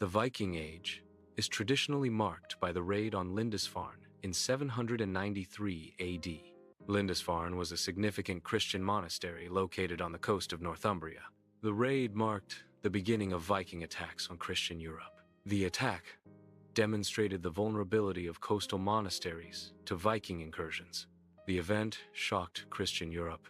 The Viking Age is traditionally marked by the raid on Lindisfarne in 793 AD. Lindisfarne was a significant Christian monastery located on the coast of Northumbria. The raid marked the beginning of Viking attacks on Christian Europe. The attack demonstrated the vulnerability of coastal monasteries to Viking incursions. The event shocked Christian Europe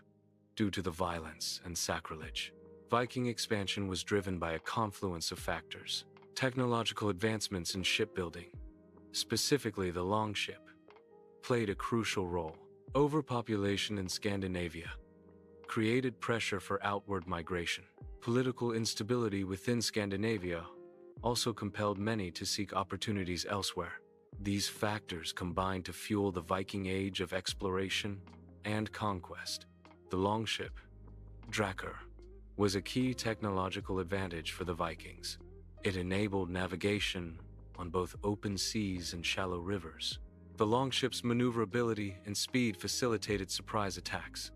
due to the violence and sacrilege. Viking expansion was driven by a confluence of factors. Technological advancements in shipbuilding, specifically the longship, played a crucial role. Overpopulation in Scandinavia created pressure for outward migration. Political instability within Scandinavia also compelled many to seek opportunities elsewhere. These factors combined to fuel the Viking Age of exploration and conquest. The longship, Drakkar, was a key technological advantage for the Vikings. It enabled navigation on both open seas and shallow rivers. The longship's maneuverability and speed facilitated surprise attacks.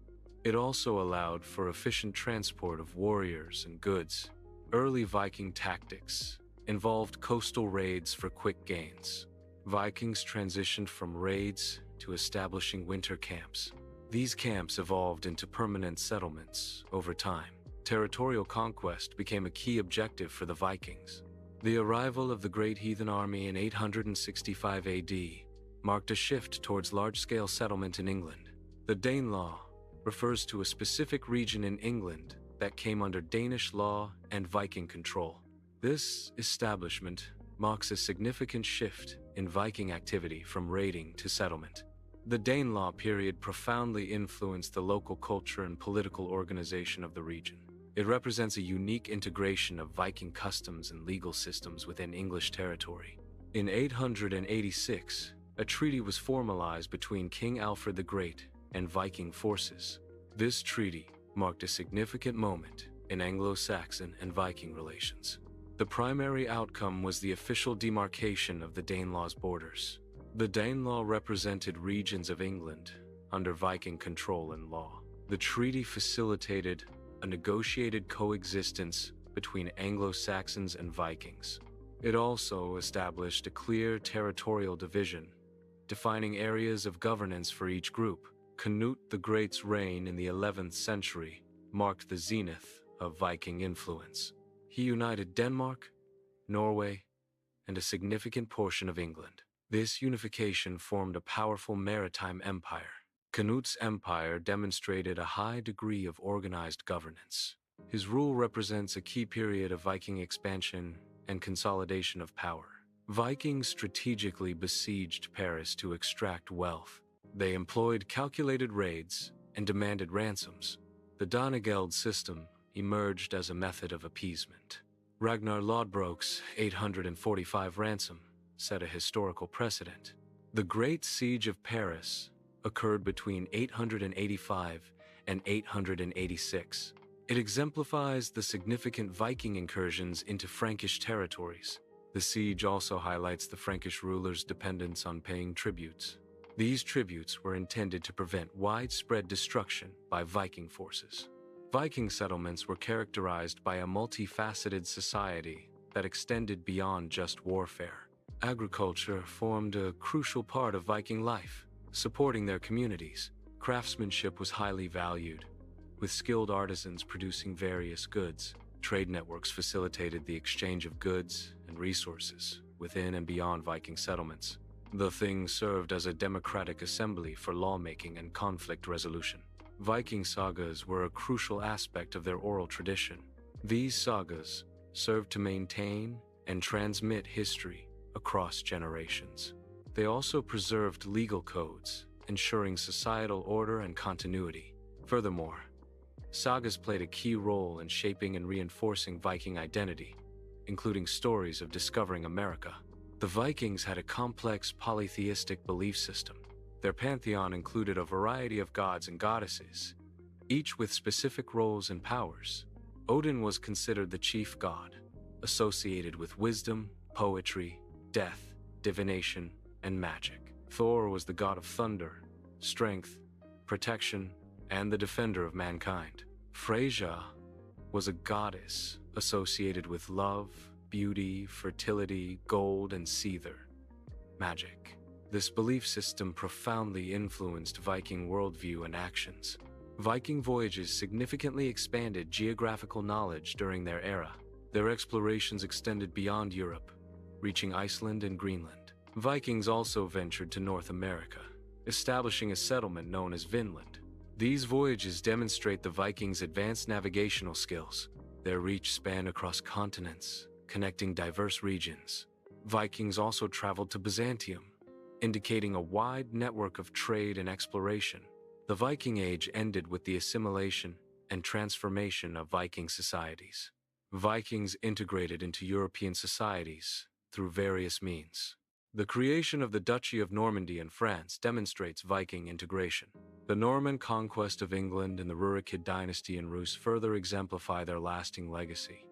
It also allowed for efficient transport of warriors and goods. Early Viking tactics involved coastal raids for quick gains. Vikings transitioned from raids to establishing winter camps. These camps evolved into permanent settlements over time. Territorial conquest became a key objective for the Vikings. The arrival of the Great Heathen Army in 865 AD marked a shift towards large-scale settlement in England. The Danelaw refers to a specific region in England that came under Danish law and Viking control. This establishment marks a significant shift in Viking activity from raiding to settlement. The Danelaw period profoundly influenced the local culture and political organization of the region. It represents a unique integration of Viking customs and legal systems within English territory. In 886, a treaty was formalized between King Alfred the Great and Viking forces. This treaty marked a significant moment in Anglo-Saxon and Viking relations. The primary outcome was the official demarcation of the Danelaw's borders. The Danelaw represented regions of England under Viking control and law. The treaty facilitated a negotiated coexistence between Anglo-Saxons and Vikings. It also established a clear territorial division, defining areas of governance for each group. Canute the Great's reign in the 11th century marked the zenith of Viking influence. He united Denmark, Norway, and a significant portion of England. This unification formed a powerful maritime empire. Canute's empire demonstrated a high degree of organized governance. His rule represents a key period of Viking expansion and consolidation of power. Vikings strategically besieged Paris to extract wealth. They employed calculated raids and demanded ransoms. The Danegeld system emerged as a method of appeasement. Ragnar Lodbrok's 845 ransom set a historical precedent. The Great Siege of Paris occurred between 885 and 886. It exemplifies the significant Viking incursions into Frankish territories. The siege also highlights the Frankish rulers' dependence on paying tributes. These tributes were intended to prevent widespread destruction by Viking forces. Viking settlements were characterized by a multifaceted society that extended beyond just warfare. Agriculture formed a crucial part of Viking life, supporting their communities. Craftsmanship was highly valued, with skilled artisans producing various goods. Trade networks facilitated the exchange of goods and resources within and beyond Viking settlements. The Thing served as a democratic assembly for lawmaking and conflict resolution. Viking sagas were a crucial aspect of their oral tradition. These sagas served to maintain and transmit history across generations. They also preserved legal codes, ensuring societal order and continuity. Furthermore, sagas played a key role in shaping and reinforcing Viking identity, including stories of discovering America. The Vikings had a complex polytheistic belief system. Their pantheon included a variety of gods and goddesses, each with specific roles and powers. Odin was considered the chief god, associated with wisdom, poetry, death, divination, and magic. Thor was the god of thunder, strength, protection, and the defender of mankind. Freyja was a goddess associated with love, beauty, fertility, gold, and seether. Magic. This belief system profoundly influenced Viking worldview and actions. Viking voyages significantly expanded geographical knowledge during their era. Their explorations extended beyond Europe, reaching Iceland and Greenland. Vikings also ventured to North America, establishing a settlement known as Vinland. These voyages demonstrate the Vikings' advanced navigational skills. Their reach spanned across continents, connecting diverse regions. Vikings also traveled to Byzantium, indicating a wide network of trade and exploration. The Viking Age ended with the assimilation and transformation of Viking societies. Vikings integrated into European societies through various means. The creation of the Duchy of Normandy in France demonstrates Viking integration. The Norman conquest of England and the Rurikid dynasty in Rus further exemplify their lasting legacy.